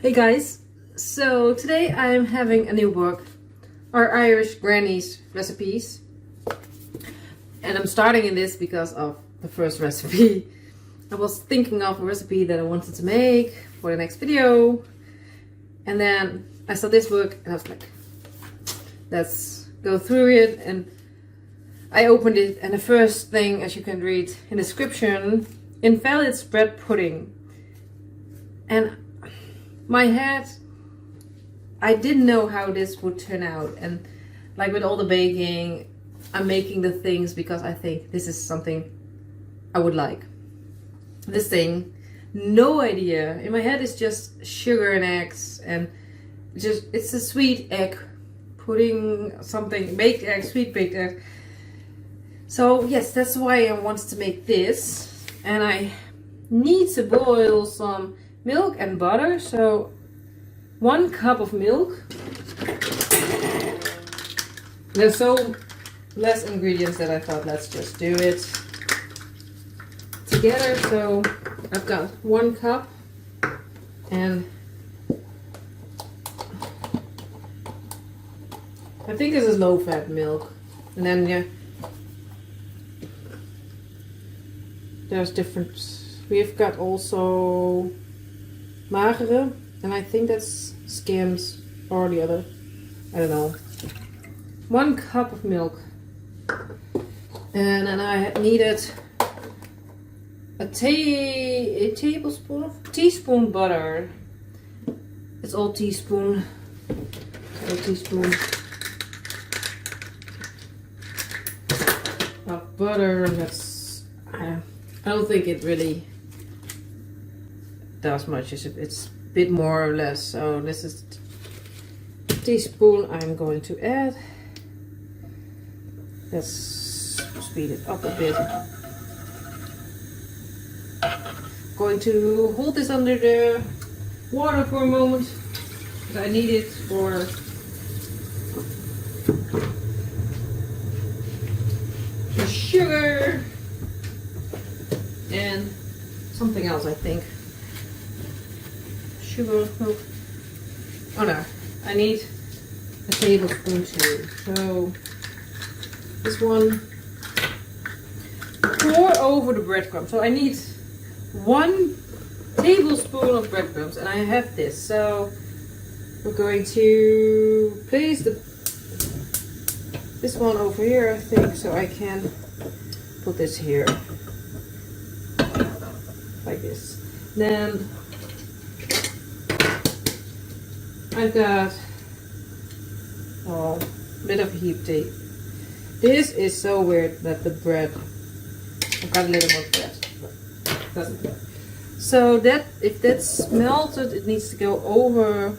Hey guys, so today I'm having a new book, our Irish Grannies recipes, and I'm starting in this because of the first recipe. I was thinking of a recipe that I wanted to make for the next video, and then I saw this book and I was like, let's go through it. And I opened it, and the first thing, as you can read in the description, Invalid spread pudding. And my head, I didn't know how this would turn out, and like with all the baking, I'm making the things because I think this is something I would like. This thing, no idea. In my head it's just sugar and eggs, and it's a sweet egg pudding, something, baked egg, sweet baked egg. So yes, that's why I wanted to make this, and I need to boil some milk and butter. So 1 cup of milk. There's so less ingredients that I thought let's just do it together. So I've got 1 cup, and I think this is low fat milk. And then yeah, there's different. We've got also magere, and I think that's skimmed or the other, I don't know. 1 cup of milk, and then I needed a teaspoon butter. It's all teaspoon, of butter. And that's I don't think it really does much. It's a bit more or less. So this is a teaspoon I'm going to add. Let's speed it up a bit. Going to hold this under the water for a moment because I need it for the sugar and something else, I think. Sugar, milk. Oh no, I need a tablespoon too. So this one, pour over the breadcrumbs. So I need 1 tablespoon of breadcrumbs, and I have this. So we're going to place this one over here, I think, so I can put this here like this. Then I've got a bit of heap tape. This is so weird that the bread, I've got a little more bread, but doesn't matter. So that, if that's melted, it needs to go over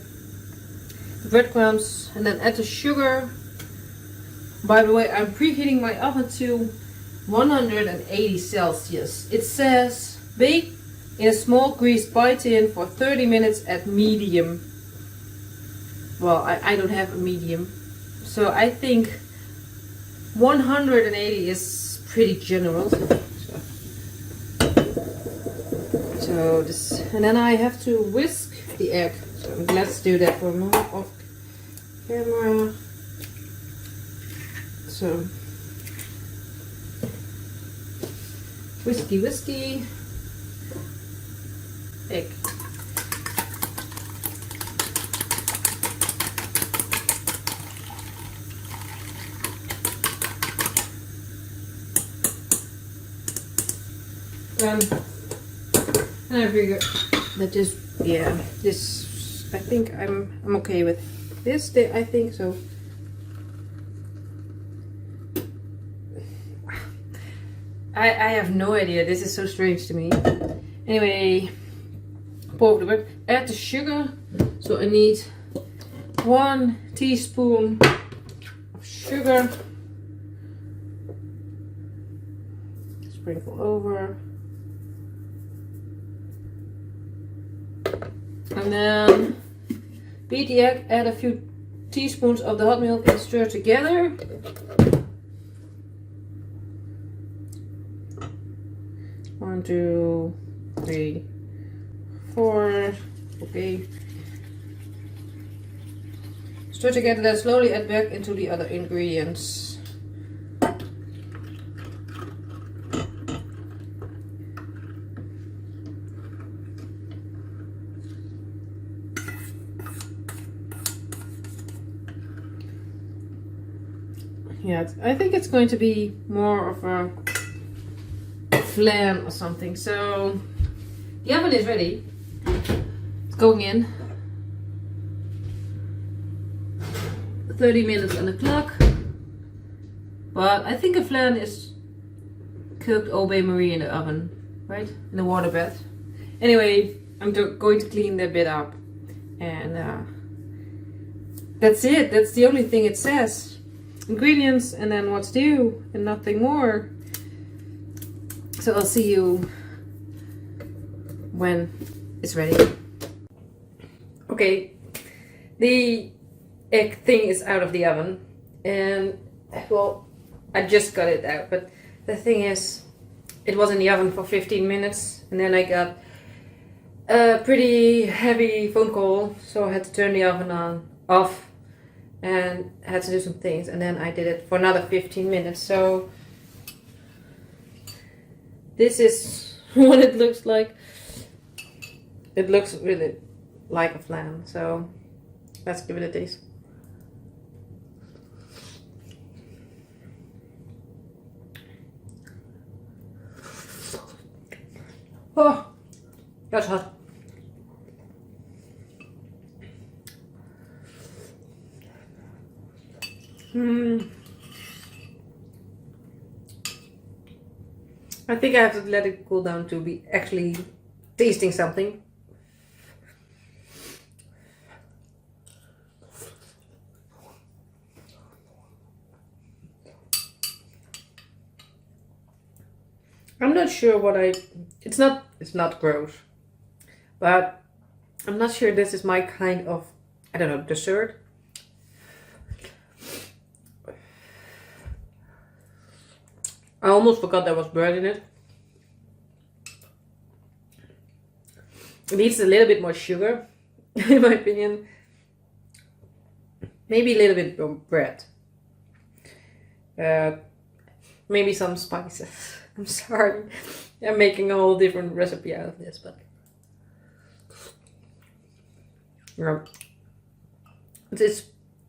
the breadcrumbs, and then add the sugar. By the way, I'm preheating my oven to 180 Celsius. It says bake in a small greased pie tin for 30 minutes at medium. Well, I don't have a medium, so I think 180 is pretty generous. So this, and then I have to whisk the egg. So let's do that for a moment off camera. So whiskey, egg. And I figured that just, yeah, this, I think I'm okay with this. I think so. I have no idea. This is so strange to me. Anyway, pour over the bread. Add the sugar. So I need 1 teaspoon of sugar. Sprinkle over. And then beat the egg, add a few teaspoons of the hot milk and stir together. One, two, three, 4. Okay, Stir together, then slowly add back into the other ingredients. Yeah, I think it's going to be more of a flan or something. So the oven is ready. It's going in. 30 minutes on the clock. But I think a flan is cooked au bain-marie in the oven, right? In the water bath. Anyway, I'm going to clean that bit up. And that's it. That's the only thing it says. Ingredients and then what's due and nothing more. So I'll see you when it's ready. Okay, the egg thing is out of the oven and well, I just got it out, but the thing is it was in the oven for 15 minutes and then I got a pretty heavy phone call, so I had to turn the oven off and had to do some things, and then I did it for another 15 minutes. So this is what it looks like. It looks really like a flan, so let's give it a taste. Oh, that's hot. I think I have to let it cool down to be actually tasting something. I'm not sure what it's not gross, but I'm not sure this is my kind of, I don't know, dessert. I almost forgot there was bread in it. It needs a little bit more sugar, in my opinion. Maybe a little bit more bread. Maybe some spices. I'm sorry. I'm making a whole different recipe out of this, but yeah.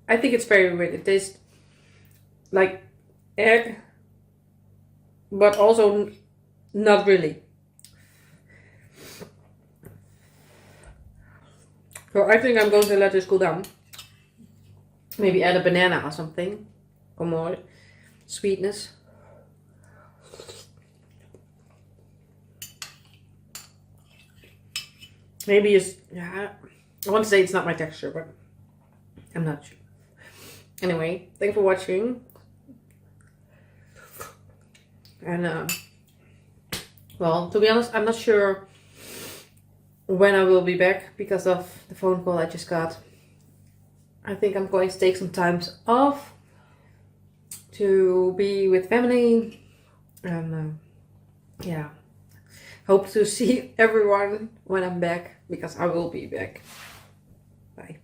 I think it's very weird. It tastes like egg, but also not really. So I think I'm going to let this cool down. Maybe add a banana or something for more sweetness. Maybe it's, yeah, I want to say it's not my texture, but I'm not sure. Anyway, thanks for watching. And well, to be honest, I'm not sure when I will be back because of the phone call I just got. I think I'm going to take some time off to be with family, and yeah, hope to see everyone when I'm back, because I will be back. Bye.